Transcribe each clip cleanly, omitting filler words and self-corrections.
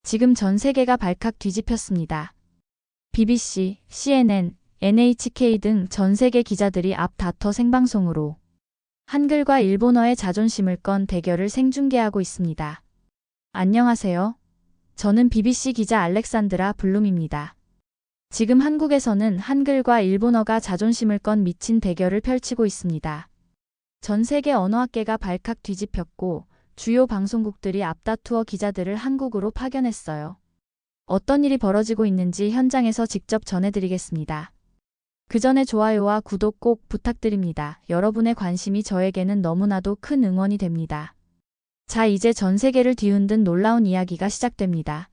지금 전 세계가 발칵 뒤집혔습니다. BBC, CNN, NHK 등 전 세계 기자들이 앞다퉈 생방송으로 한글과 일본어의 자존심을 건 대결을 생중계하고 있습니다. 안녕하세요. 저는 BBC 기자 알렉산드라 블룸입니다. 지금 한국에서는 한글과 일본어가 자존심을 건 미친 대결을 펼치고 있습니다. 전 세계 언어학계가 발칵 뒤집혔고 주요 방송국들이 앞다투어 기자들을 한국으로 파견했어요. 어떤 일이 벌어지고 있는지 현장에서 직접 전해드리겠습니다. 그 전에 좋아요와 구독 꼭 부탁드립니다. 여러분의 관심이 저에게는 너무나도 큰 응원이 됩니다. 자, 이제 전 세계를 뒤흔든 놀라운 이야기가 시작됩니다.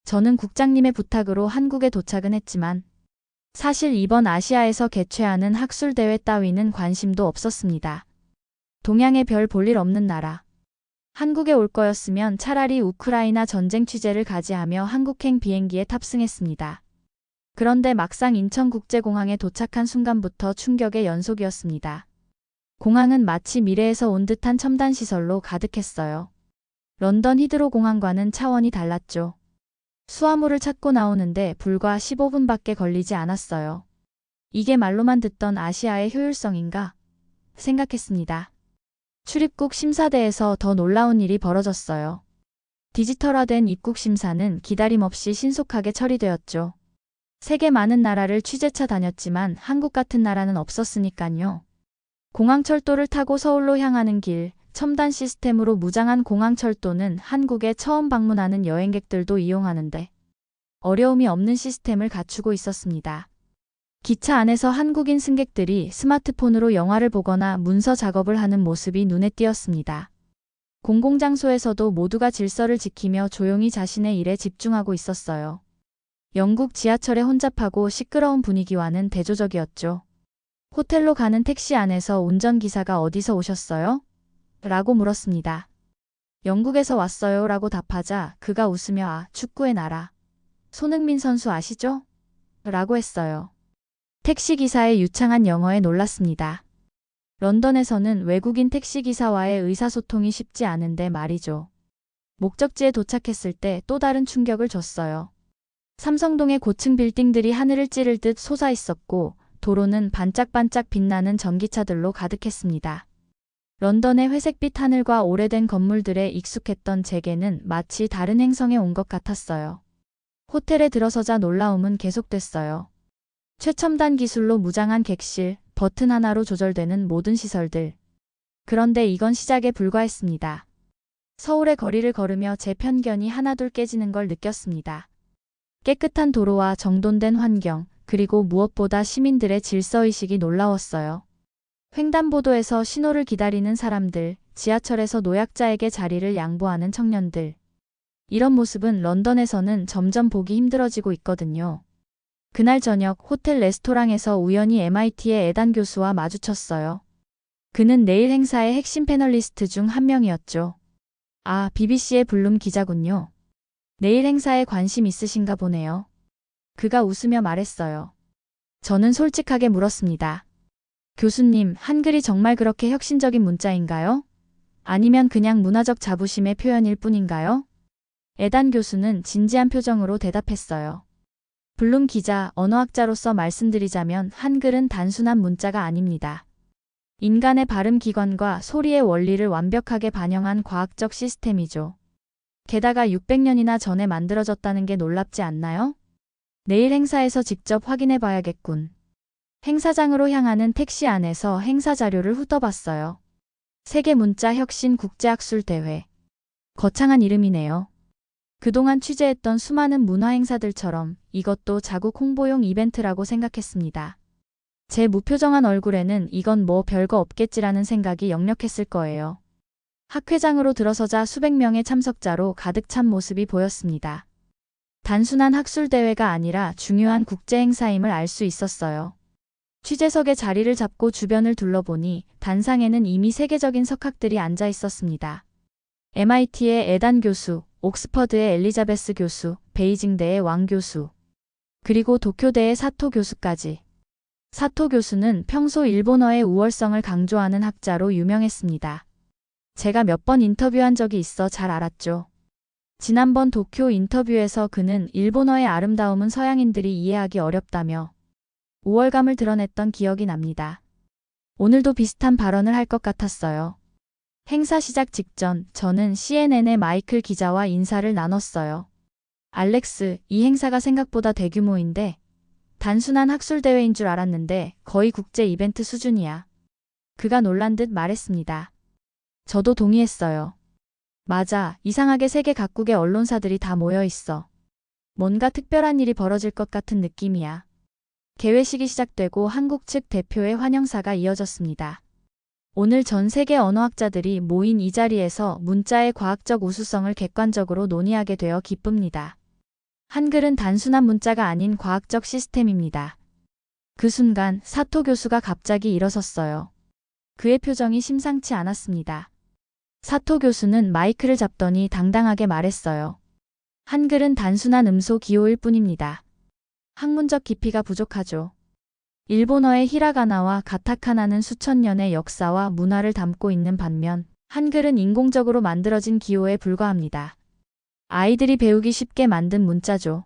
저는 국장님의 부탁으로 한국에 도착은 했지만 사실 이번 아시아에서 개최하는 학술대회 따위는 관심도 없었습니다. 동양에 별 볼 일 없는 나라. 한국에 올 거였으면 차라리 우크라이나 전쟁 취재를 가지하며 한국행 비행기에 탑승했습니다. 그런데 막상 인천국제공항에 도착한 순간부터 충격의 연속이었습니다. 공항은 마치 미래에서 온 듯한 첨단 시설로 가득했어요. 런던 히드로 공항과는 차원이 달랐죠. 수화물을 찾고 나오는데 불과 15분밖에 걸리지 않았어요. 이게 말로만 듣던 아시아의 효율성인가? 생각했습니다. 출입국 심사대에서 더 놀라운 일이 벌어졌어요. 디지털화된 입국 심사는 기다림 없이 신속하게 처리되었죠. 세계 많은 나라를 취재차 다녔지만 한국 같은 나라는 없었으니까요. 공항철도를 타고 서울로 향하는 길, 첨단 시스템으로 무장한 공항철도는 한국에 처음 방문하는 여행객들도 이용하는데 어려움이 없는 시스템을 갖추고 있었습니다. 기차 안에서 한국인 승객들이 스마트폰으로 영화를 보거나 문서 작업을 하는 모습이 눈에 띄었습니다. 공공장소에서도 모두가 질서를 지키며 조용히 자신의 일에 집중하고 있었어요. 영국 지하철의 혼잡하고 시끄러운 분위기와는 대조적이었죠. 호텔로 가는 택시 안에서 운전기사가 어디서 오셨어요? 라고 물었습니다. 영국에서 왔어요 라고 답하자 그가 웃으며 아, 축구의 나라. 손흥민 선수 아시죠? 라고 했어요. 택시기사의 유창한 영어에 놀랐습니다. 런던에서는 외국인 택시기사와의 의사소통이 쉽지 않은데 말이죠. 목적지에 도착했을 때 또 다른 충격을 줬어요. 삼성동의 고층 빌딩들이 하늘을 찌를 듯 솟아 있었고 도로는 반짝반짝 빛나는 전기차들로 가득했습니다. 런던의 회색빛 하늘과 오래된 건물들에 익숙했던 제게는 마치 다른 행성에 온 것 같았어요. 호텔에 들어서자 놀라움은 계속됐어요. 최첨단 기술로 무장한 객실, 버튼 하나로 조절되는 모든 시설들. 그런데 이건 시작에 불과했습니다. 서울의 거리를 걸으며 제 편견이 하나둘 깨지는 걸 느꼈습니다. 깨끗한 도로와 정돈된 환경, 그리고 무엇보다 시민들의 질서의식이 놀라웠어요. 횡단보도에서 신호를 기다리는 사람들, 지하철에서 노약자에게 자리를 양보하는 청년들. 이런 모습은 런던에서는 점점 보기 힘들어지고 있거든요. 그날 저녁 호텔 레스토랑에서 우연히 MIT의 에단 교수와 마주쳤어요. 그는 내일 행사의 핵심 패널리스트 중 한 명이었죠. 아, BBC의 블룸 기자군요. 내일 행사에 관심 있으신가 보네요. 그가 웃으며 말했어요. 저는 솔직하게 물었습니다. 교수님, 한글이 정말 그렇게 혁신적인 문자인가요? 아니면 그냥 문화적 자부심의 표현일 뿐인가요? 에단 교수는 진지한 표정으로 대답했어요. 블룸 기자, 언어학자로서 말씀드리자면 한글은 단순한 문자가 아닙니다. 인간의 발음 기관과 소리의 원리를 완벽하게 반영한 과학적 시스템이죠. 게다가 600년이나 전에 만들어졌다는 게 놀랍지 않나요? 내일 행사에서 직접 확인해 봐야겠군. 행사장으로 향하는 택시 안에서 행사 자료를 훑어봤어요. 세계 문자 혁신 국제학술대회. 거창한 이름이네요. 그동안 취재했던 수많은 문화 행사들처럼 이것도 자국 홍보용 이벤트라고 생각했습니다. 제 무표정한 얼굴에는 이건 뭐 별거 없겠지라는 생각이 역력했을 거예요. 학회장으로 들어서자 수백 명의 참석자로 가득 찬 모습이 보였습니다. 단순한 학술대회가 아니라 중요한 국제행사임을 알 수 있었어요. 취재석에 자리를 잡고 주변을 둘러보니 단상에는 이미 세계적인 석학들이 앉아 있었습니다. MIT의 에단 교수, 옥스퍼드의 엘리자베스 교수, 베이징대의 왕 교수, 그리고 도쿄대의 사토 교수까지. 사토 교수는 평소 일본어의 우월성을 강조하는 학자로 유명했습니다. 제가 몇 번 인터뷰한 적이 있어 잘 알았죠. 지난번 도쿄 인터뷰에서 그는 일본어의 아름다움은 서양인들이 이해하기 어렵다며 우월감을 드러냈던 기억이 납니다. 오늘도 비슷한 발언을 할 것 같았어요. 행사 시작 직전 저는 CNN의 마이클 기자와 인사를 나눴어요. 알렉스, 이 행사가 생각보다 대규모인데 단순한 학술대회인 줄 알았는데 거의 국제 이벤트 수준이야. 그가 놀란 듯 말했습니다. 저도 동의했어요. 맞아, 이상하게 세계 각국의 언론사들이 다 모여 있어. 뭔가 특별한 일이 벌어질 것 같은 느낌이야. 개회식이 시작되고 한국 측 대표의 환영사가 이어졌습니다. 오늘 전 세계 언어학자들이 모인 이 자리에서 문자의 과학적 우수성을 객관적으로 논의하게 되어 기쁩니다. 한글은 단순한 문자가 아닌 과학적 시스템입니다. 그 순간 사토 교수가 갑자기 일어섰어요. 그의 표정이 심상치 않았습니다. 사토 교수는 마이크를 잡더니 당당하게 말했어요. 한글은 단순한 음소 기호일 뿐입니다. 학문적 깊이가 부족하죠. 일본어의 히라가나와 가타카나는 수천 년의 역사와 문화를 담고 있는 반면 한글은 인공적으로 만들어진 기호에 불과합니다. 아이들이 배우기 쉽게 만든 문자죠.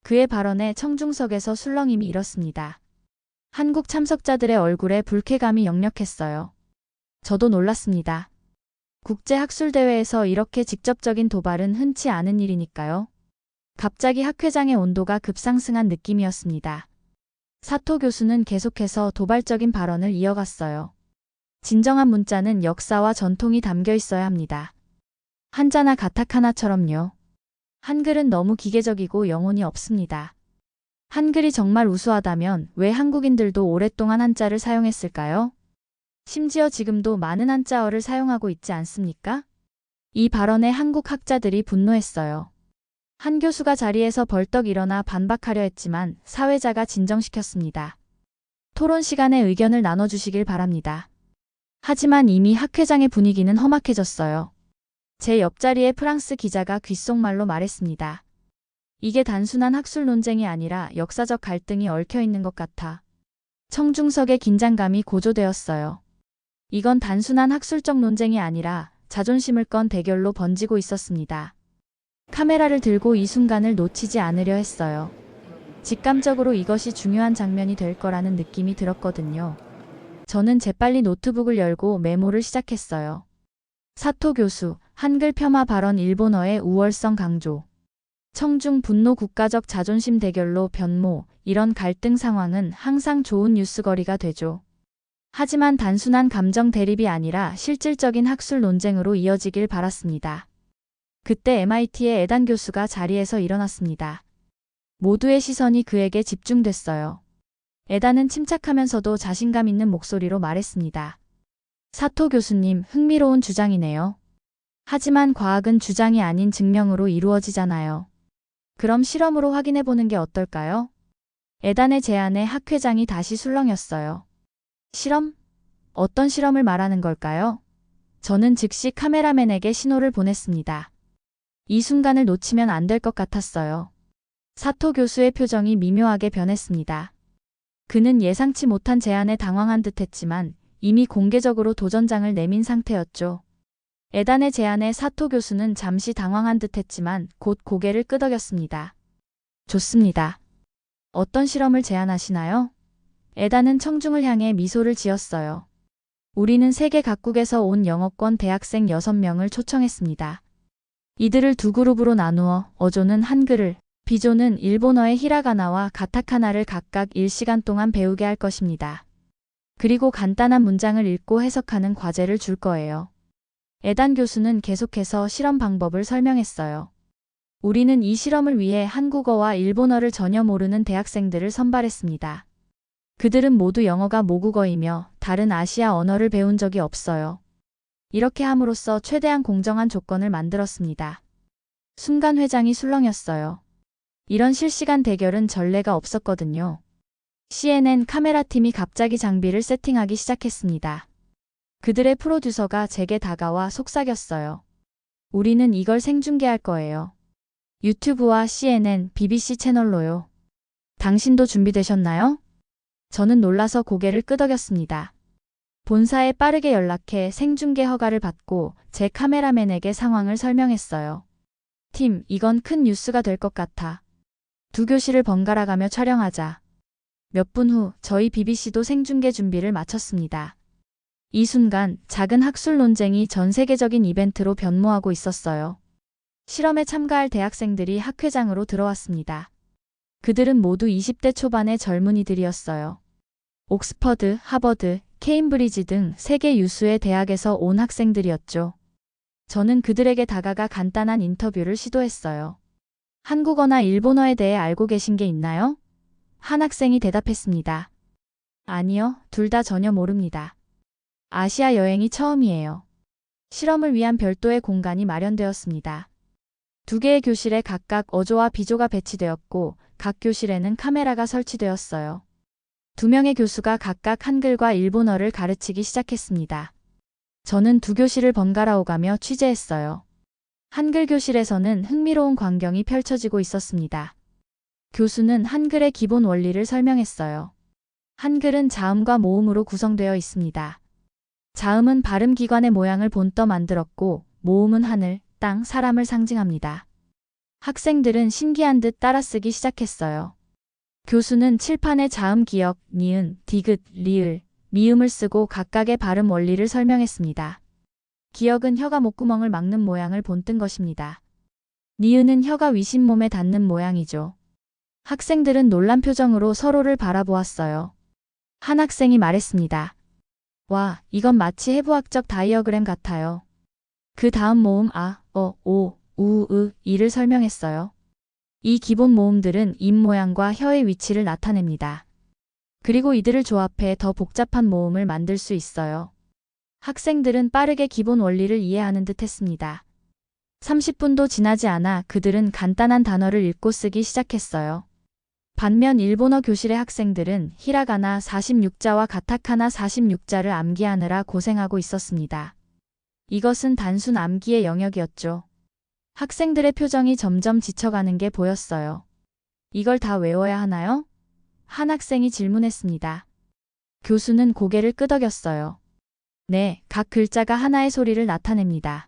그의 발언에 청중석에서 술렁임이 일었습니다. 한국 참석자들의 얼굴에 불쾌감이 역력했어요. 저도 놀랐습니다. 국제학술대회에서 이렇게 직접적인 도발은 흔치 않은 일이니까요. 갑자기 학회장의 온도가 급상승한 느낌이었습니다. 사토 교수는 계속해서 도발적인 발언을 이어갔어요. 진정한 문자는 역사와 전통이 담겨 있어야 합니다. 한자나 가타카나처럼요. 한글은 너무 기계적이고 영혼이 없습니다. 한글이 정말 우수하다면 왜 한국인들도 오랫동안 한자를 사용했을까요? 심지어 지금도 많은 한자어를 사용하고 있지 않습니까? 이 발언에 한국 학자들이 분노했어요. 한 교수가 자리에서 벌떡 일어나 반박하려 했지만 사회자가 진정시켰습니다. 토론 시간에 의견을 나눠주시길 바랍니다. 하지만 이미 학회장의 분위기는 험악해졌어요. 제 옆자리의 프랑스 기자가 귓속말로 말했습니다. 이게 단순한 학술 논쟁이 아니라 역사적 갈등이 얽혀 있는 것 같아. 청중석의 긴장감이 고조되었어요. 이건 단순한 학술적 논쟁이 아니라 자존심을 건 대결로 번지고 있었습니다. 카메라를 들고 이 순간을 놓치지 않으려 했어요. 직감적으로 이것이 중요한 장면이 될 거라는 느낌이 들었거든요. 저는 재빨리 노트북을 열고 메모를 시작했어요. 사토 교수, 한글 폄하 발언 일본어의 우월성 강조. 청중 분노 국가적 자존심 대결로 변모, 이런 갈등 상황은 항상 좋은 뉴스거리가 되죠. 하지만 단순한 감정 대립이 아니라 실질적인 학술 논쟁으로 이어지길 바랐습니다. 그때 MIT의 에단 교수가 자리에서 일어났습니다. 모두의 시선이 그에게 집중됐어요. 에단은 침착하면서도 자신감 있는 목소리로 말했습니다. 사토 교수님, 흥미로운 주장이네요. 하지만 과학은 주장이 아닌 증명으로 이루어지잖아요. 그럼 실험으로 확인해보는 게 어떨까요? 에단의 제안에 학회장이 다시 술렁였어요. 실험? 어떤 실험을 말하는 걸까요? 저는 즉시 카메라맨에게 신호를 보냈습니다. 이 순간을 놓치면 안 될 것 같았어요. 사토 교수의 표정이 미묘하게 변했습니다. 그는 예상치 못한 제안에 당황한 듯했지만 이미 공개적으로 도전장을 내민 상태였죠. 에단의 제안에 사토 교수는 잠시 당황한 듯했지만 곧 고개를 끄덕였습니다. 좋습니다. 어떤 실험을 제안하시나요? 에단은 청중을 향해 미소를 지었어요. 우리는 세계 각국에서 온 영어권 대학생 6명을 초청했습니다. 이들을 두 그룹으로 나누어 어조는 한글을, 비조는 일본어의 히라가나와 가타카나를 각각 1시간 동안 배우게 할 것입니다. 그리고 간단한 문장을 읽고 해석하는 과제를 줄 거예요. 에단 교수는 계속해서 실험 방법을 설명했어요. 우리는 이 실험을 위해 한국어와 일본어를 전혀 모르는 대학생들을 선발했습니다. 그들은 모두 영어가 모국어이며 다른 아시아 언어를 배운 적이 없어요. 이렇게 함으로써 최대한 공정한 조건을 만들었습니다. 순간 회장이 술렁였어요. 이런 실시간 대결은 전례가 없었거든요. CNN 카메라팀이 갑자기 장비를 세팅하기 시작했습니다. 그들의 프로듀서가 제게 다가와 속삭였어요. 우리는 이걸 생중계할 거예요. 유튜브와 CNN, BBC 채널로요. 당신도 준비되셨나요? 저는 놀라서 고개를 끄덕였습니다. 본사에 빠르게 연락해 생중계 허가를 받고 제 카메라맨에게 상황을 설명했어요. 팀, 이건 큰 뉴스가 될 것 같아. 두 교실을 번갈아 가며 촬영하자. 몇 분 후 저희 BBC도 생중계 준비를 마쳤습니다. 이 순간 작은 학술 논쟁이 전 세계적인 이벤트로 변모하고 있었어요. 실험에 참가할 대학생들이 학회장으로 들어왔습니다. 그들은 모두 20대 초반의 젊은이들이었어요. 옥스퍼드, 하버드, 케임브리지 등 세계 유수의 대학에서 온 학생들이었죠. 저는 그들에게 다가가 간단한 인터뷰를 시도했어요. 한국어나 일본어에 대해 알고 계신 게 있나요? 한 학생이 대답했습니다. 아니요, 둘 다 전혀 모릅니다. 아시아 여행이 처음이에요. 실험을 위한 별도의 공간이 마련되었습니다. 두 개의 교실에 각각 어조와 비조가 배치되었고 각 교실에는 카메라가 설치되었어요. 두 명의 교수가 각각 한글과 일본어를 가르치기 시작했습니다. 저는 두 교실을 번갈아 오가며 취재했어요. 한글 교실에서는 흥미로운 광경이 펼쳐지고 있었습니다. 교수는 한글의 기본 원리를 설명했어요. 한글은 자음과 모음으로 구성되어 있습니다. 자음은 발음 기관의 모양을 본떠 만들었고 모음은 하늘, 땅, 사람을 상징합니다. 학생들은 신기한 듯 따라쓰기 시작했어요. 교수는 칠판에 자음 기역, 니은, 디귿, 리을, 미음을 쓰고 각각의 발음 원리를 설명했습니다. 기역은 혀가 목구멍을 막는 모양을 본뜬 것입니다. 니은은 혀가 위신몸에 닿는 모양이죠. 학생들은 놀란 표정으로 서로를 바라보았어요. 한 학생이 말했습니다. 와, 이건 마치 해부학적 다이어그램 같아요. 그 다음 모음 아, 어, 오, 우, 으, 이를 설명했어요. 이 기본 모음들은 입 모양과 혀의 위치를 나타냅니다. 그리고 이들을 조합해 더 복잡한 모음을 만들 수 있어요. 학생들은 빠르게 기본 원리를 이해하는 듯 했습니다. 30분도 지나지 않아 그들은 간단한 단어를 읽고 쓰기 시작했어요. 반면 일본어 교실의 학생들은 히라가나 46자와 가타카나 46자를 암기하느라 고생하고 있었습니다. 이것은 단순 암기의 영역이었죠. 학생들의 표정이 점점 지쳐가는 게 보였어요. 이걸 다 외워야 하나요? 한 학생이 질문했습니다. 교수는 고개를 끄덕였어요. 네, 각 글자가 하나의 소리를 나타냅니다.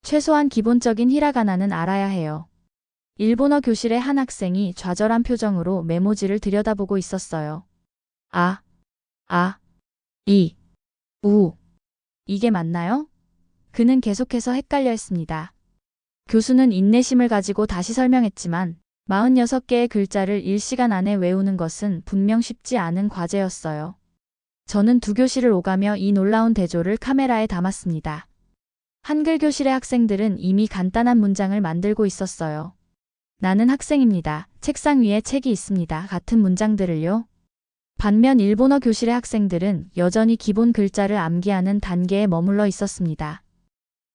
최소한 기본적인 히라가나는 알아야 해요. 일본어 교실의 한 학생이 좌절한 표정으로 메모지를 들여다보고 있었어요. 아, 이, 우. 이게 맞나요? 그는 계속해서 헷갈려 했습니다. 교수는 인내심을 가지고 다시 설명했지만 46개의 글자를 1시간 안에 외우는 것은 분명 쉽지 않은 과제였어요. 저는 두 교실을 오가며 이 놀라운 대조를 카메라에 담았습니다. 한글 교실의 학생들은 이미 간단한 문장을 만들고 있었어요. 나는 학생입니다. 책상 위에 책이 있습니다. 같은 문장들을요. 반면 일본어 교실의 학생들은 여전히 기본 글자를 암기하는 단계에 머물러 있었습니다.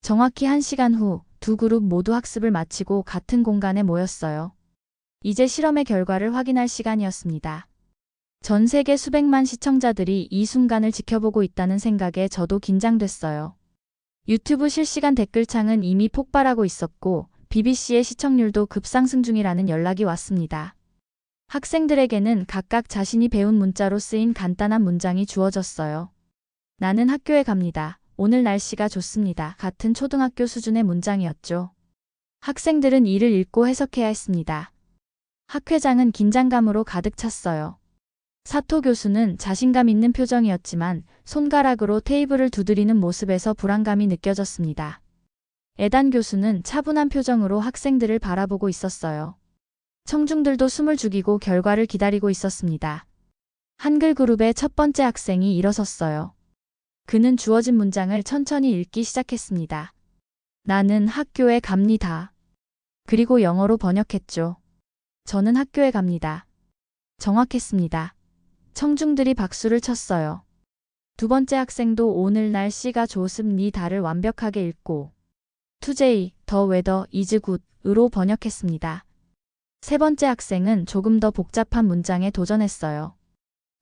정확히 1시간 후 두 그룹 모두 학습을 마치고 같은 공간에 모였어요. 이제 실험의 결과를 확인할 시간이었습니다. 전 세계 수백만 시청자들이 이 순간을 지켜보고 있다는 생각에 저도 긴장됐어요. 유튜브 실시간 댓글창은 이미 폭발하고 있었고 BBC의 시청률도 급상승 중이라는 연락이 왔습니다. 학생들에게는 각각 자신이 배운 문자로 쓰인 간단한 문장이 주어졌어요. 나는 학교에 갑니다. 오늘 날씨가 좋습니다. 같은 초등학교 수준의 문장이었죠. 학생들은 이를 읽고 해석해야 했습니다. 학회장은 긴장감으로 가득 찼어요. 사토 교수는 자신감 있는 표정이었지만 손가락으로 테이블을 두드리는 모습에서 불안감이 느껴졌습니다. 에단 교수는 차분한 표정으로 학생들을 바라보고 있었어요. 청중들도 숨을 죽이고 결과를 기다리고 있었습니다. 한글 그룹의 첫 번째 학생이 일어섰어요. 그는 주어진 문장을 천천히 읽기 시작했습니다. 나는 학교에 갑니다. 그리고 영어로 번역했죠. 저는 학교에 갑니다. 정확했습니다. 청중들이 박수를 쳤어요. 두 번째 학생도 오늘 날씨가 좋습니다를 완벽하게 읽고 Today, the weather is good으로 번역했습니다. 세 번째 학생은 조금 더 복잡한 문장에 도전했어요.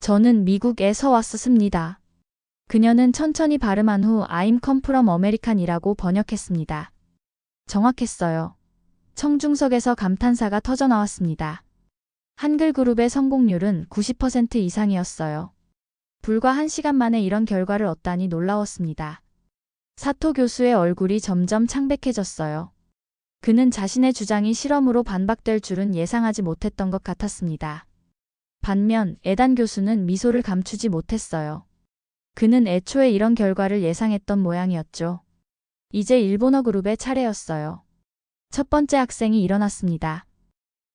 저는 미국에서 왔습니다. 그녀는 천천히 발음한 후 I'm come from American이라고 번역했습니다. 정확했어요. 청중석에서 감탄사가 터져나왔습니다. 한글 그룹의 성공률은 90% 이상이었어요. 불과 1시간 만에 이런 결과를 얻다니 놀라웠습니다. 사토 교수의 얼굴이 점점 창백해졌어요. 그는 자신의 주장이 실험으로 반박될 줄은 예상하지 못했던 것 같았습니다. 반면 에단 교수는 미소를 감추지 못했어요. 그는 애초에 이런 결과를 예상했던 모양이었죠. 이제 일본어 그룹의 차례였어요. 첫 번째 학생이 일어났습니다.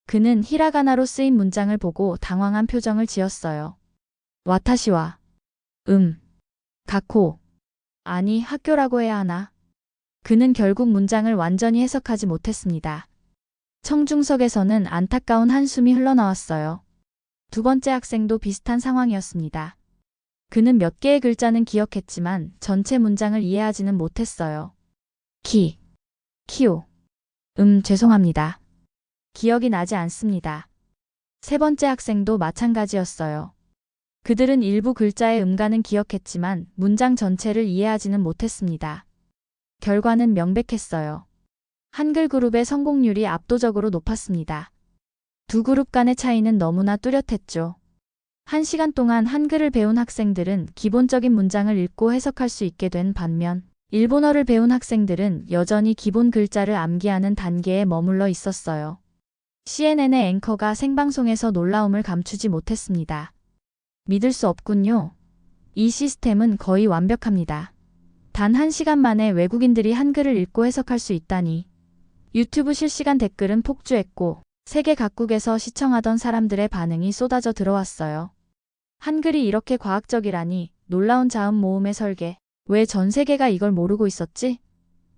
그는 히라가나로 쓰인 문장을 보고 당황한 표정을 지었어요. 와타시와 가코 아니 학교라고 해야 하나? 그는 결국 문장을 완전히 해석하지 못했습니다. 청중석에서는 안타까운 한숨이 흘러나왔어요. 두 번째 학생도 비슷한 상황이었습니다. 그는 몇 개의 글자는 기억했지만 전체 문장을 이해하지는 못했어요. 키오. 죄송합니다. 기억이 나지 않습니다. 세 번째 학생도 마찬가지였어요. 그들은 일부 글자의 음가는 기억했지만 문장 전체를 이해하지는 못했습니다. 결과는 명백했어요. 한글 그룹의 성공률이 압도적으로 높았습니다. 두 그룹 간의 차이는 너무나 뚜렷했죠. 1시간 동안 한글을 배운 학생들은 기본적인 문장을 읽고 해석할 수 있게 된 반면 일본어를 배운 학생들은 여전히 기본 글자를 암기하는 단계에 머물러 있었어요. CNN의 앵커가 생방송에서 놀라움을 감추지 못했습니다. 믿을 수 없군요. 이 시스템은 거의 완벽합니다. 단 1시간 만에 외국인들이 한글을 읽고 해석할 수 있다니. 유튜브 실시간 댓글은 폭주했고 세계 각국에서 시청하던 사람들의 반응이 쏟아져 들어왔어요. 한글이 이렇게 과학적이라니, 놀라운 자음 모음의 설계. 왜 전 세계가 이걸 모르고 있었지?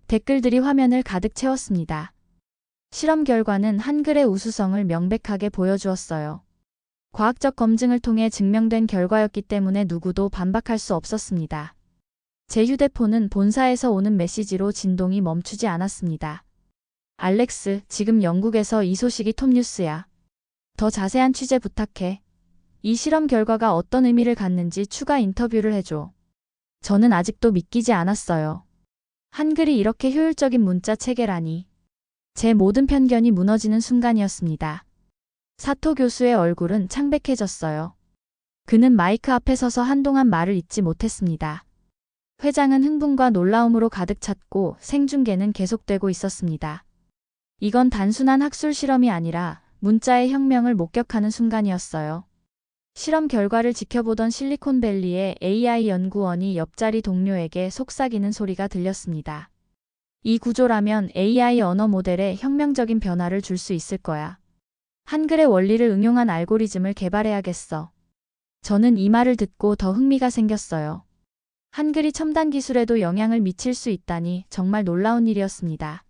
댓글들이 화면을 가득 채웠습니다. 실험 결과는 한글의 우수성을 명백하게 보여주었어요. 과학적 검증을 통해 증명된 결과였기 때문에 누구도 반박할 수 없었습니다. 제 휴대폰은 본사에서 오는 메시지로 진동이 멈추지 않았습니다. 알렉스, 지금 영국에서 이 소식이 톱뉴스야. 더 자세한 취재 부탁해. 이 실험 결과가 어떤 의미를 갖는지 추가 인터뷰를 해줘. 저는 아직도 믿기지 않았어요. 한글이 이렇게 효율적인 문자 체계라니. 제 모든 편견이 무너지는 순간이었습니다. 사토 교수의 얼굴은 창백해졌어요. 그는 마이크 앞에 서서 한동안 말을 잇지 못했습니다. 회장은 흥분과 놀라움으로 가득 찼고 생중계는 계속되고 있었습니다. 이건 단순한 학술 실험이 아니라 문자의 혁명을 목격하는 순간이었어요. 실험 결과를 지켜보던 실리콘밸리의 AI 연구원이 옆자리 동료에게 속삭이는 소리가 들렸습니다. 이 구조라면 AI 언어 모델에 혁명적인 변화를 줄 수 있을 거야. 한글의 원리를 응용한 알고리즘을 개발해야겠어. 저는 이 말을 듣고 더 흥미가 생겼어요. 한글이 첨단 기술에도 영향을 미칠 수 있다니 정말 놀라운 일이었습니다.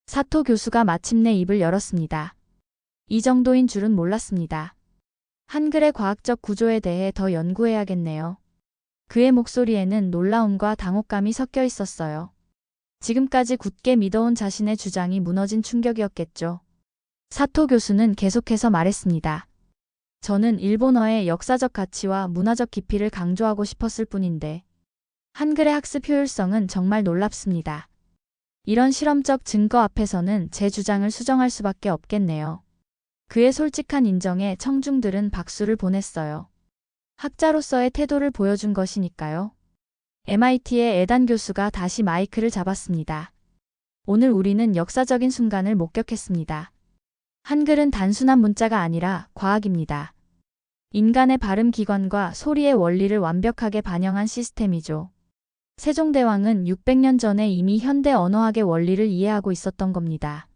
사토 교수가 마침내 입을 열었습니다. 이 정도인 줄은 몰랐습니다. 한글의 과학적 구조에 대해 더 연구해야겠네요. 그의 목소리에는 놀라움과 당혹감이 섞여 있었어요. 지금까지 굳게 믿어온 자신의 주장이 무너진 충격이었겠죠. 사토 교수는 계속해서 말했습니다. 저는 일본어의 역사적 가치와 문화적 깊이를 강조하고 싶었을 뿐인데 한글의 학습 효율성은 정말 놀랍습니다. 이런 실험적 증거 앞에서는 제 주장을 수정할 수밖에 없겠네요. 그의 솔직한 인정에 청중들은 박수를 보냈어요. 학자로서의 태도를 보여준 것이니까요. MIT의 에단 교수가 다시 마이크를 잡았습니다. 오늘 우리는 역사적인 순간을 목격했습니다. 한글은 단순한 문자가 아니라 과학입니다. 인간의 발음 기관과 소리의 원리를 완벽하게 반영한 시스템이죠. 세종대왕은 600년 전에 이미 현대 언어학의 원리를 이해하고 있었던 겁니다.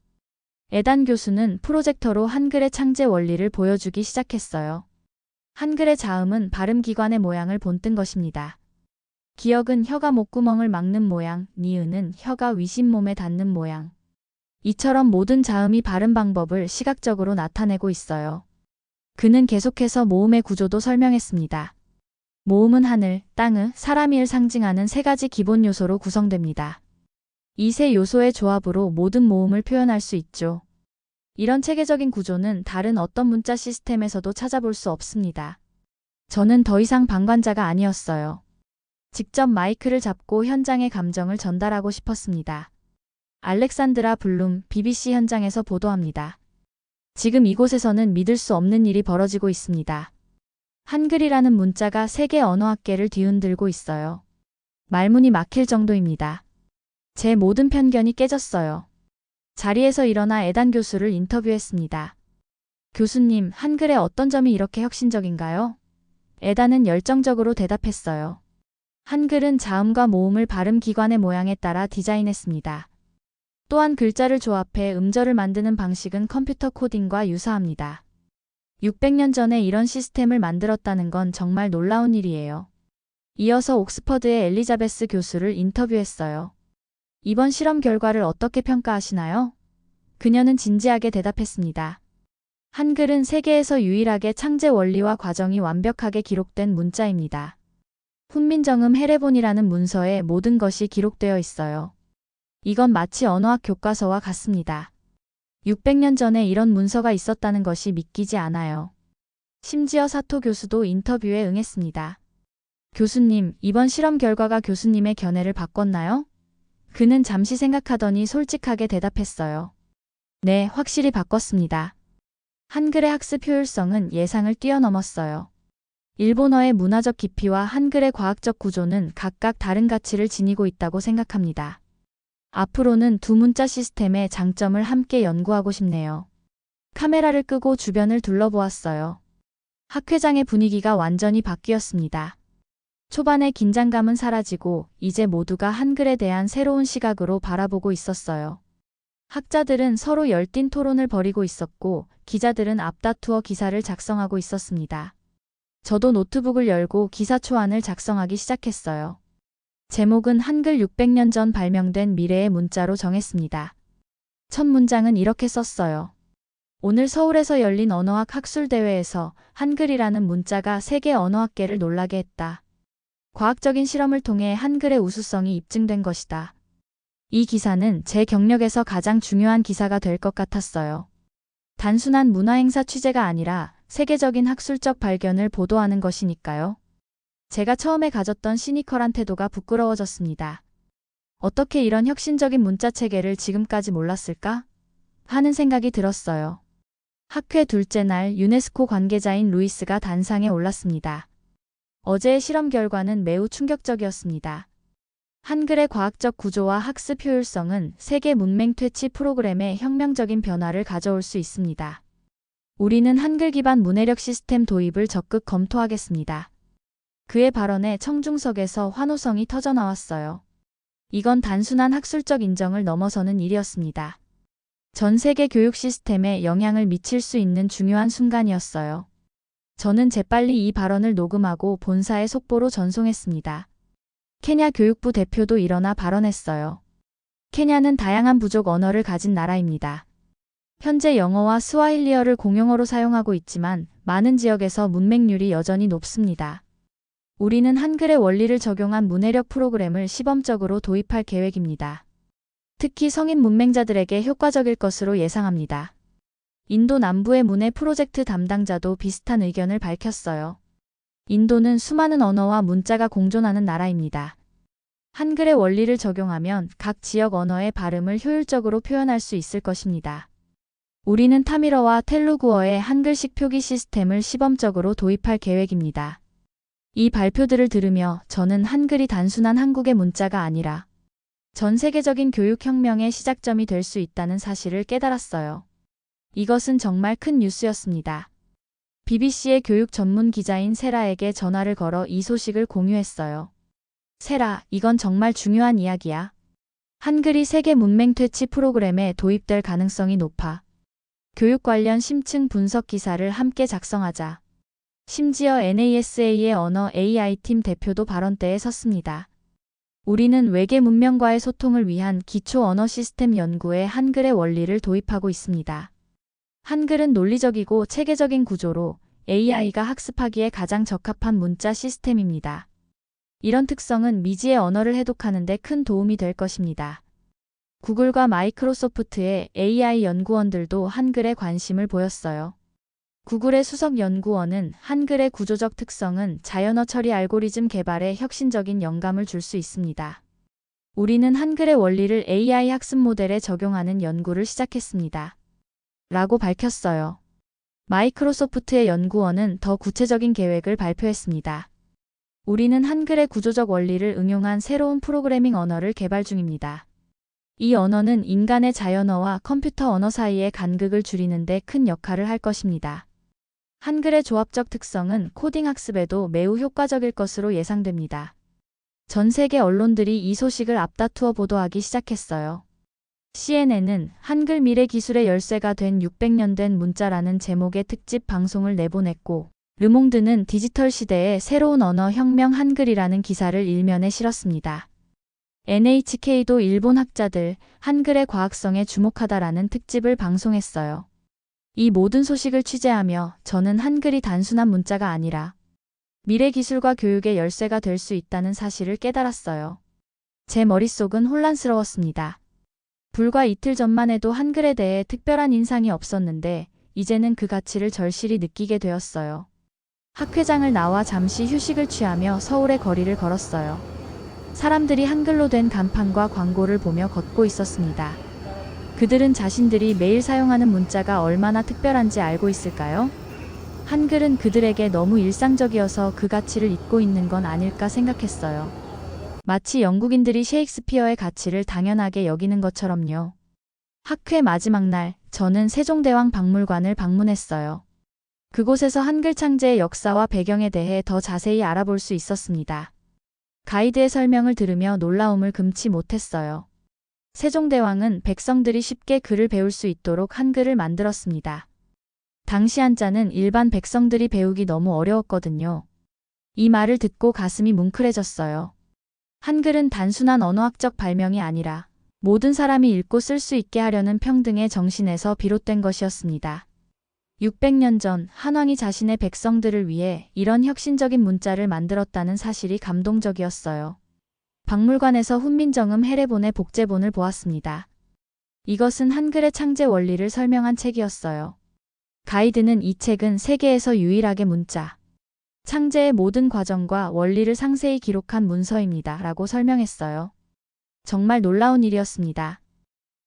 에단 교수는 프로젝터로 한글의 창제 원리를 보여주기 시작했어요. 한글의 자음은 발음 기관의 모양을 본뜬 것입니다. 기역은 혀가 목구멍을 막는 모양, 니은은 혀가 위심몸에 닿는 모양. 이처럼 모든 자음이 발음 방법을 시각적으로 나타내고 있어요. 그는 계속해서 모음의 구조도 설명했습니다. 모음은 하늘, 땅의, 사람이를 상징하는 세 가지 기본 요소로 구성됩니다. 이 세 요소의 조합으로 모든 모음을 표현할 수 있죠. 이런 체계적인 구조는 다른 어떤 문자 시스템에서도 찾아볼 수 없습니다. 저는 더 이상 방관자가 아니었어요. 직접 마이크를 잡고 현장의 감정을 전달하고 싶었습니다. 알렉산드라 블룸, BBC 현장에서 보도합니다. 지금 이곳에서는 믿을 수 없는 일이 벌어지고 있습니다. 한글이라는 문자가 세계 언어학계를 뒤흔들고 있어요. 말문이 막힐 정도입니다. 제 모든 편견이 깨졌어요. 자리에서 일어나 에단 교수를 인터뷰했습니다. 교수님, 한글의 어떤 점이 이렇게 혁신적인가요? 에단은 열정적으로 대답했어요. 한글은 자음과 모음을 발음 기관의 모양에 따라 디자인했습니다. 또한 글자를 조합해 음절을 만드는 방식은 컴퓨터 코딩과 유사합니다. 600년 전에 이런 시스템을 만들었다는 건 정말 놀라운 일이에요. 이어서 옥스퍼드의 엘리자베스 교수를 인터뷰했어요. 이번 실험 결과를 어떻게 평가하시나요? 그녀는 진지하게 대답했습니다. 한글은 세계에서 유일하게 창제 원리와 과정이 완벽하게 기록된 문자입니다. 훈민정음 헤레본이라는 문서에 모든 것이 기록되어 있어요. 이건 마치 언어학 교과서와 같습니다. 600년 전에 이런 문서가 있었다는 것이 믿기지 않아요. 심지어 사토 교수도 인터뷰에 응했습니다. 교수님, 이번 실험 결과가 교수님의 견해를 바꿨나요? 그는 잠시 생각하더니 솔직하게 대답했어요. 네, 확실히 바꿨습니다. 한글의 학습 효율성은 예상을 뛰어넘었어요. 일본어의 문화적 깊이와 한글의 과학적 구조는 각각 다른 가치를 지니고 있다고 생각합니다. 앞으로는 두 문자 시스템의 장점을 함께 연구하고 싶네요. 카메라를 끄고 주변을 둘러보았어요. 학회장의 분위기가 완전히 바뀌었습니다. 초반의 긴장감은 사라지고 이제 모두가 한글에 대한 새로운 시각으로 바라보고 있었어요. 학자들은 서로 열띤 토론을 벌이고 있었고 기자들은 앞다투어 기사를 작성하고 있었습니다. 저도 노트북을 열고 기사 초안을 작성하기 시작했어요. 제목은 한글 600년 전 발명된 미래의 문자로 정했습니다. 첫 문장은 이렇게 썼어요. 오늘 서울에서 열린 언어학 학술대회에서 한글이라는 문자가 세계 언어학계를 놀라게 했다. 과학적인 실험을 통해 한글의 우수성이 입증된 것이다. 이 기사는 제 경력에서 가장 중요한 기사가 될 것 같았어요. 단순한 문화행사 취재가 아니라 세계적인 학술적 발견을 보도하는 것이니까요. 제가 처음에 가졌던 시니컬한 태도가 부끄러워졌습니다. 어떻게 이런 혁신적인 문자 체계를 지금까지 몰랐을까? 하는 생각이 들었어요. 학회 둘째 날 유네스코 관계자인 루이스가 단상에 올랐습니다. 어제의 실험 결과는 매우 충격적이었습니다. 한글의 과학적 구조와 학습 효율성은 세계 문맹 퇴치 프로그램에 혁명적인 변화를 가져올 수 있습니다. 우리는 한글 기반 문해력 시스템 도입을 적극 검토하겠습니다. 그의 발언에 청중석에서 환호성이 터져나왔어요. 이건 단순한 학술적 인정을 넘어서는 일이었습니다. 전 세계 교육 시스템에 영향을 미칠 수 있는 중요한 순간이었어요. 저는 재빨리 이 발언을 녹음하고 본사에 속보로 전송했습니다. 케냐 교육부 대표도 일어나 발언했어요. 케냐는 다양한 부족 언어를 가진 나라입니다. 현재 영어와 스와힐리어를 공용어로 사용하고 있지만 많은 지역에서 문맹률이 여전히 높습니다. 우리는 한글의 원리를 적용한 문해력 프로그램을 시범적으로 도입할 계획입니다. 특히 성인 문맹자들에게 효과적일 것으로 예상합니다. 인도 남부의 문해 프로젝트 담당자도 비슷한 의견을 밝혔어요. 인도는 수많은 언어와 문자가 공존하는 나라입니다. 한글의 원리를 적용하면 각 지역 언어의 발음을 효율적으로 표현할 수 있을 것입니다. 우리는 타밀어와 텔루구어의 한글식 표기 시스템을 시범적으로 도입할 계획입니다. 이 발표들을 들으며 저는 한글이 단순한 한국의 문자가 아니라 전 세계적인 교육혁명의 시작점이 될 수 있다는 사실을 깨달았어요. 이것은 정말 큰 뉴스였습니다. BBC의 교육 전문 기자인 세라에게 전화를 걸어 이 소식을 공유했어요. 세라, 이건 정말 중요한 이야기야. 한글이 세계 문맹 퇴치 프로그램에 도입될 가능성이 높아. 교육 관련 심층 분석 기사를 함께 작성하자. 심지어 NASA의 언어 AI팀 대표도 발언대에 섰습니다. 우리는 외계 문명과의 소통을 위한 기초 언어 시스템 연구에 한글의 원리를 도입하고 있습니다. 한글은 논리적이고 체계적인 구조로 AI가 학습하기에 가장 적합한 문자 시스템입니다. 이런 특성은 미지의 언어를 해독하는 데 큰 도움이 될 것입니다. 구글과 마이크로소프트의 AI 연구원들도 한글에 관심을 보였어요. 구글의 수석 연구원은 한글의 구조적 특성은 자연어 처리 알고리즘 개발에 혁신적인 영감을 줄 수 있습니다. 우리는 한글의 원리를 AI 학습 모델에 적용하는 연구를 시작했습니다. 라고 밝혔어요. 마이크로소프트의 연구원은 더 구체적인 계획을 발표했습니다. 우리는 한글의 구조적 원리를 응용한 새로운 프로그래밍 언어를 개발 중입니다. 이 언어는 인간의 자연어와 컴퓨터 언어 사이의 간극을 줄이는 데 큰 역할을 할 것입니다. 한글의 조합적 특성은 코딩 학습에도 매우 효과적일 것으로 예상됩니다. 전 세계 언론들이 이 소식을 앞다투어 보도하기 시작했어요. CNN은 한글 미래 기술의 열쇠가 된 600년 된 문자라는 제목의 특집 방송을 내보냈고, 르몽드는 디지털 시대의 새로운 언어 혁명 한글이라는 기사를 일면에 실었습니다. NHK도 일본 학자들 한글의 과학성에 주목하다라는 특집을 방송했어요. 이 모든 소식을 취재하며 저는 한글이 단순한 문자가 아니라 미래 기술과 교육의 열쇠가 될 수 있다는 사실을 깨달았어요. 제 머릿속은 혼란스러웠습니다. 불과 이틀 전만 해도 한글에 대해 특별한 인상이 없었는데 이제는 그 가치를 절실히 느끼게 되었어요. 학회장을 나와 잠시 휴식을 취하며 서울의 거리를 걸었어요. 사람들이 한글로 된 간판과 광고를 보며 걷고 있었습니다. 그들은 자신들이 매일 사용하는 문자가 얼마나 특별한지 알고 있을까요? 한글은 그들에게 너무 일상적이어서 그 가치를 잊고 있는 건 아닐까 생각했어요. 마치 영국인들이 셰익스피어의 가치를 당연하게 여기는 것처럼요. 학회 마지막 날, 저는 세종대왕 박물관을 방문했어요. 그곳에서 한글 창제의 역사와 배경에 대해 더 자세히 알아볼 수 있었습니다. 가이드의 설명을 들으며 놀라움을 금치 못했어요. 세종대왕은 백성들이 쉽게 글을 배울 수 있도록 한글을 만들었습니다. 당시 한자는 일반 백성들이 배우기 너무 어려웠거든요. 이 말을 듣고 가슴이 뭉클해졌어요. 한글은 단순한 언어학적 발명이 아니라 모든 사람이 읽고 쓸 수 있게 하려는 평등의 정신에서 비롯된 것이었습니다. 600년 전 한왕이 자신의 백성들을 위해 이런 혁신적인 문자를 만들었다는 사실이 감동적이었어요. 박물관에서 훈민정음 해례본의 복제본을 보았습니다. 이것은 한글의 창제 원리를 설명한 책이었어요. 가이드는 이 책은 세계에서 유일하게 문자 창제의 모든 과정과 원리를 상세히 기록한 문서입니다. 라고 설명했어요. 정말 놀라운 일이었습니다.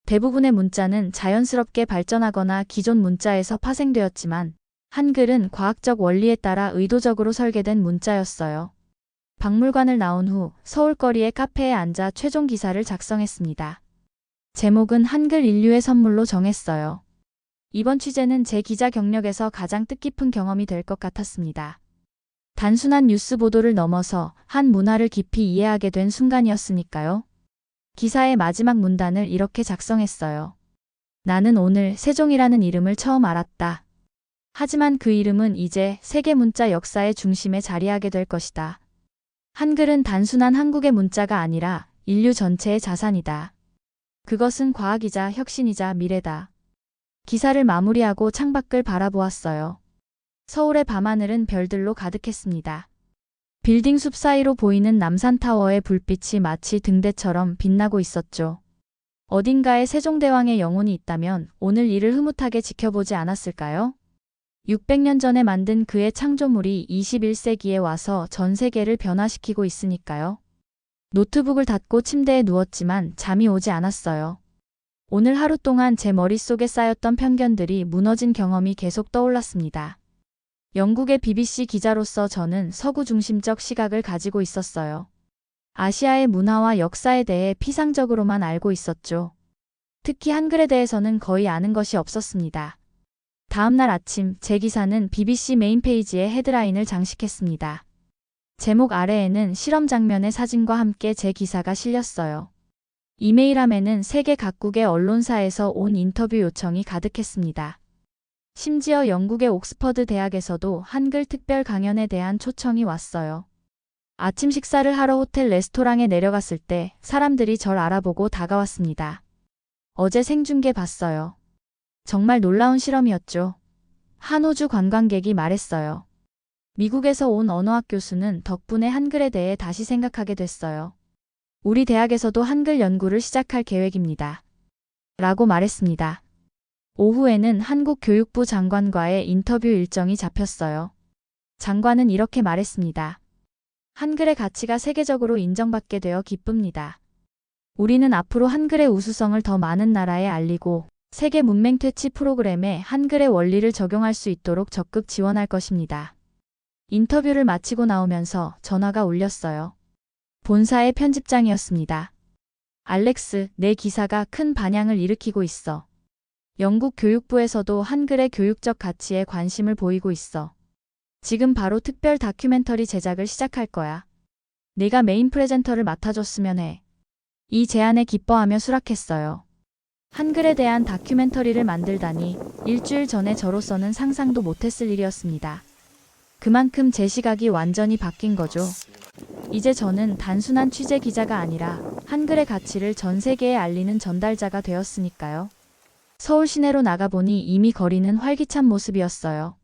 대부분의 문자는 자연스럽게 발전하거나 기존 문자에서 파생되었지만 한글은 과학적 원리에 따라 의도적으로 설계된 문자였어요. 박물관을 나온 후 서울거리의 카페에 앉아 최종 기사를 작성했습니다. 제목은 한글 인류의 선물로 정했어요. 이번 취재는 제 기자 경력에서 가장 뜻깊은 경험이 될 것 같았습니다. 단순한 뉴스 보도를 넘어서 한 문화를 깊이 이해하게 된 순간이었으니까요. 기사의 마지막 문단을 이렇게 작성했어요. 나는 오늘 세종이라는 이름을 처음 알았다. 하지만 그 이름은 이제 세계 문자 역사의 중심에 자리하게 될 것이다. 한글은 단순한 한국의 문자가 아니라 인류 전체의 자산이다. 그것은 과학이자 혁신이자 미래다. 기사를 마무리하고 창밖을 바라보았어요. 서울의 밤하늘은 별들로 가득했습니다. 빌딩 숲 사이로 보이는 남산타워의 불빛이 마치 등대처럼 빛나고 있었죠. 어딘가에 세종대왕의 영혼이 있다면 오늘 이를 흐뭇하게 지켜보지 않았을까요? 600년 전에 만든 그의 창조물이 21세기에 와서 전 세계를 변화시키고 있으니까요. 노트북을 닫고 침대에 누웠지만 잠이 오지 않았어요. 오늘 하루 동안 제 머릿속에 쌓였던 편견들이 무너진 경험이 계속 떠올랐습니다. 영국의 BBC 기자로서 저는 서구 중심적 시각을 가지고 있었어요. 아시아의 문화와 역사에 대해 피상적으로만 알고 있었죠. 특히 한글에 대해서는 거의 아는 것이 없었습니다. 다음 날 아침 제 기사는 BBC 메인 페이지에 헤드라인을 장식했습니다. 제목 아래에는 실험 장면의 사진과 함께 제 기사가 실렸어요. 이메일함에는 세계 각국의 언론사에서 온 인터뷰 요청이 가득했습니다. 심지어 영국의 옥스퍼드 대학에서도 한글 특별 강연에 대한 초청이 왔어요. 아침 식사를 하러 호텔 레스토랑에 내려갔을 때 사람들이 절 알아보고 다가왔습니다. 어제 생중계 봤어요. 정말 놀라운 실험이었죠. 한 호주 관광객이 말했어요. 미국에서 온 언어학 교수는 덕분에 한글에 대해 다시 생각하게 됐어요. 우리 대학에서도 한글 연구를 시작할 계획입니다. 라고 말했습니다. 오후에는 한국 교육부 장관과의 인터뷰 일정이 잡혔어요. 장관은 이렇게 말했습니다. 한글의 가치가 세계적으로 인정받게 되어 기쁩니다. 우리는 앞으로 한글의 우수성을 더 많은 나라에 알리고 세계 문맹 퇴치 프로그램에 한글의 원리를 적용할 수 있도록 적극 지원할 것입니다. 인터뷰를 마치고 나오면서 전화가 울렸어요. 본사의 편집장이었습니다. 알렉스, 내 기사가 큰 반향을 일으키고 있어. 영국 교육부에서도 한글의 교육적 가치에 관심을 보이고 있어. 지금 바로 특별 다큐멘터리 제작을 시작할 거야. 내가 메인 프레젠터를 맡아줬으면 해. 이 제안에 기뻐하며 수락했어요. 한글에 대한 다큐멘터리를 만들다니 일주일 전에 저로서는 상상도 못했을 일이었습니다. 그만큼 제 시각이 완전히 바뀐 거죠. 이제 저는 단순한 취재 기자가 아니라 한글의 가치를 전 세계에 알리는 전달자가 되었으니까요. 서울 시내로 나가보니 이미 거리는 활기찬 모습이었어요.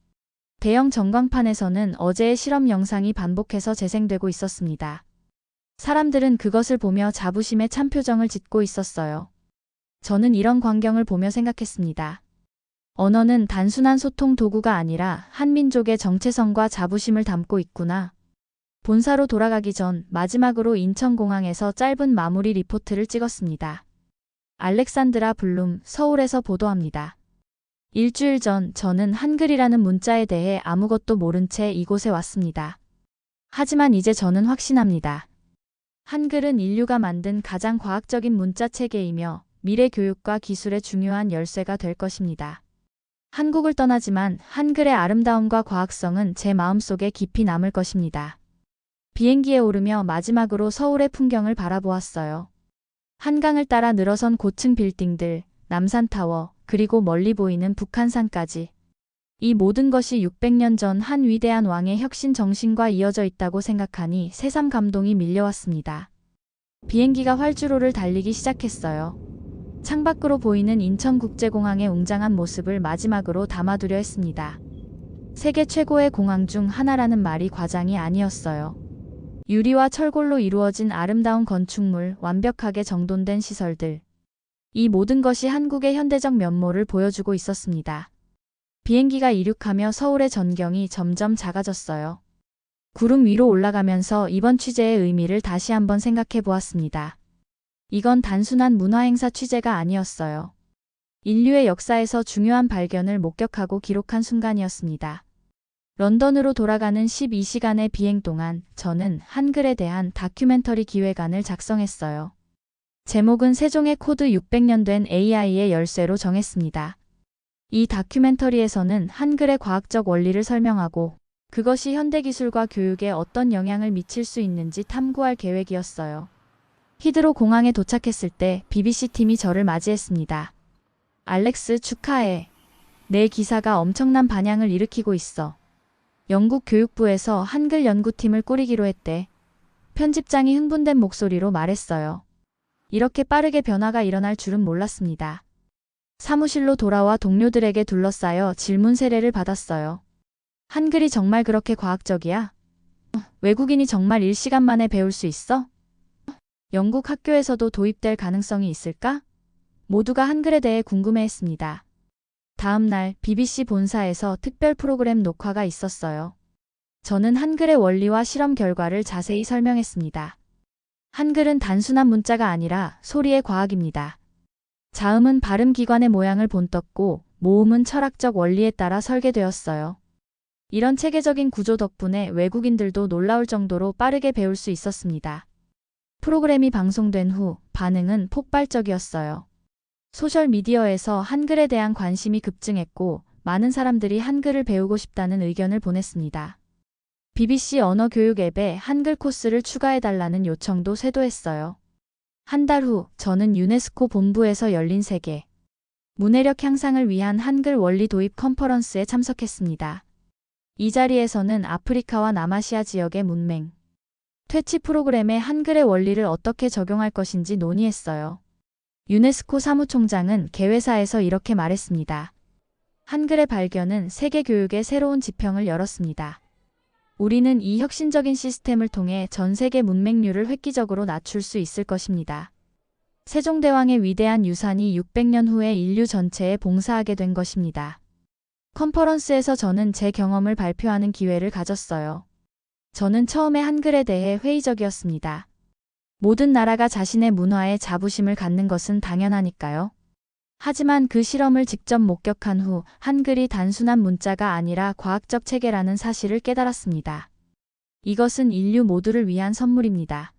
대형 전광판에서는 어제의 실험 영상이 반복해서 재생되고 있었습니다. 사람들은 그것을 보며 자부심에 찬 표정을 짓고 있었어요. 저는 이런 광경을 보며 생각했습니다. 언어는 단순한 소통 도구가 아니라 한 민족의 정체성과 자부심을 담고 있구나. 본사로 돌아가기 전 마지막으로 인천공항에서 짧은 마무리 리포트를 찍었습니다. 알렉산드라 블룸, 서울에서 보도합니다. 일주일 전 저는 한글이라는 문자에 대해 아무것도 모른 채 이곳에 왔습니다. 하지만 이제 저는 확신합니다. 한글은 인류가 만든 가장 과학적인 문자 체계이며 미래 교육과 기술의 중요한 열쇠가 될 것입니다. 한국을 떠나지만 한글의 아름다움과 과학성은 제 마음속에 깊이 남을 것입니다. 비행기에 오르며 마지막으로 서울의 풍경을 바라보았어요. 한강을 따라 늘어선 고층 빌딩들, 남산타워, 그리고 멀리 보이는 북한산까지. 이 모든 것이 600년 전 한 위대한 왕의 혁신 정신과 이어져 있다고 생각하니 새삼 감동이 밀려왔습니다. 비행기가 활주로를 달리기 시작했어요. 창밖으로 보이는 인천국제공항의 웅장한 모습을 마지막으로 담아두려 했습니다. 세계 최고의 공항 중 하나라는 말이 과장이 아니었어요. 유리와 철골로 이루어진 아름다운 건축물, 완벽하게 정돈된 시설들. 이 모든 것이 한국의 현대적 면모를 보여주고 있었습니다. 비행기가 이륙하며 서울의 전경이 점점 작아졌어요. 구름 위로 올라가면서 이번 취재의 의미를 다시 한번 생각해 보았습니다. 이건 단순한 문화행사 취재가 아니었어요. 인류의 역사에서 중요한 발견을 목격하고 기록한 순간이었습니다. 런던으로 돌아가는 12시간의 비행 동안 저는 한글에 대한 다큐멘터리 기획안을 작성했어요. 제목은 세종의 코드 600년 된 AI의 열쇠로 정했습니다. 이 다큐멘터리에서는 한글의 과학적 원리를 설명하고 그것이 현대기술과 교육에 어떤 영향을 미칠 수 있는지 탐구할 계획이었어요. 히드로 공항에 도착했을 때 BBC 팀이 저를 맞이했습니다. 알렉스, 축하해. 내 기사가 엄청난 반향을 일으키고 있어. 영국 교육부에서 한글 연구팀을 꾸리기로 했대. 편집장이 흥분된 목소리로 말했어요. 이렇게 빠르게 변화가 일어날 줄은 몰랐습니다. 사무실로 돌아와 동료들에게 둘러싸여 질문 세례를 받았어요. 한글이 정말 그렇게 과학적이야? 외국인이 정말 일시간 만에 배울 수 있어? 영국 학교에서도 도입될 가능성이 있을까? 모두가 한글에 대해 궁금해했습니다. 다음 날 BBC 본사에서 특별 프로그램 녹화가 있었어요. 저는 한글의 원리와 실험 결과를 자세히 설명했습니다. 한글은 단순한 문자가 아니라 소리의 과학입니다. 자음은 발음 기관의 모양을 본떴고 모음은 철학적 원리에 따라 설계되었어요. 이런 체계적인 구조 덕분에 외국인들도 놀라울 정도로 빠르게 배울 수 있었습니다. 프로그램이 방송된 후 반응은 폭발적이었어요. 소셜미디어에서 한글에 대한 관심이 급증했고 많은 사람들이 한글을 배우고 싶다는 의견을 보냈습니다. BBC 언어 교육 앱에 한글 코스를 추가해달라는 요청도 쇄도했어요. 한 달 후 저는 유네스코 본부에서 열린 세계 문해력 향상을 위한 한글 원리 도입 컨퍼런스에 참석했습니다. 이 자리에서는 아프리카와 남아시아 지역의 문맹, 퇴치 프로그램에 한글의 원리를 어떻게 적용할 것인지 논의했어요. 유네스코 사무총장은 개회사에서 이렇게 말했습니다. 한글의 발견은 세계 교육의 새로운 지평을 열었습니다. 우리는 이 혁신적인 시스템을 통해 전 세계 문맹률을 획기적으로 낮출 수 있을 것입니다. 세종대왕의 위대한 유산이 600년 후에 인류 전체에 봉사하게 된 것입니다. 컨퍼런스에서 저는 제 경험을 발표하는 기회를 가졌어요. 저는 처음에 한글에 대해 회의적이었습니다. 모든 나라가 자신의 문화에 자부심을 갖는 것은 당연하니까요. 하지만 그 실험을 직접 목격한 후 한글이 단순한 문자가 아니라 과학적 체계라는 사실을 깨달았습니다. 이것은 인류 모두를 위한 선물입니다.